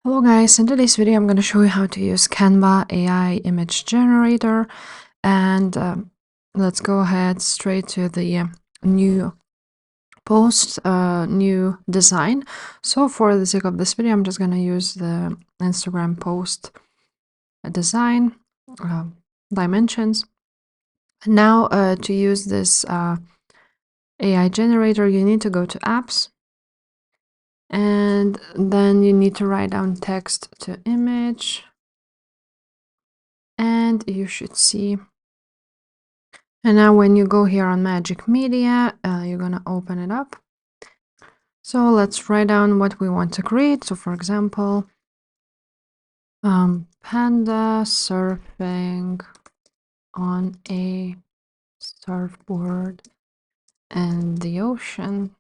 Hello guys, in today's video I'm going to show you how to use Canva AI image generator, and let's go ahead straight to the new post, new design. So for the sake of this video I'm just going to use the Instagram post design dimensions. Now to use this AI generator you need to go to apps, and then you need to write down text to image, and you should see. And now when you go here on Magic Media, you're gonna open it up. So let's write down what we want to create. So for example, panda surfing on a surfboard in the ocean.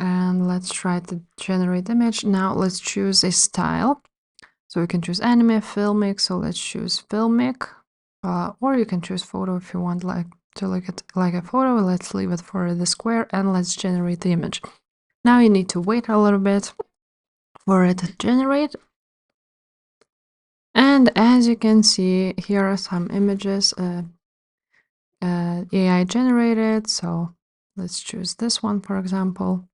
And let's try to generate image. Now let's choose a style. So we can choose anime, filmic. So let's choose filmic, or you can choose photo if you want to look at like a photo. Let's leave it for the square and let's generate the image. Now you need to wait a little bit for it to generate. And as you can see, here are some images AI generated. So let's choose this one, for example,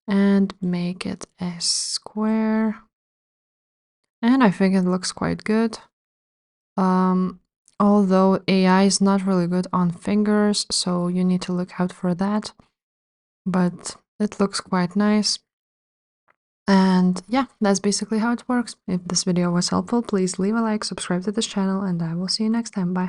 and make it a square. And I think it looks quite good. Although AI is not really good on fingers, so you need to look out for that. But it looks quite nice. And yeah, that's basically how it works. If this video was helpful, please leave a like, subscribe to this channel, and I will see you next time. Bye.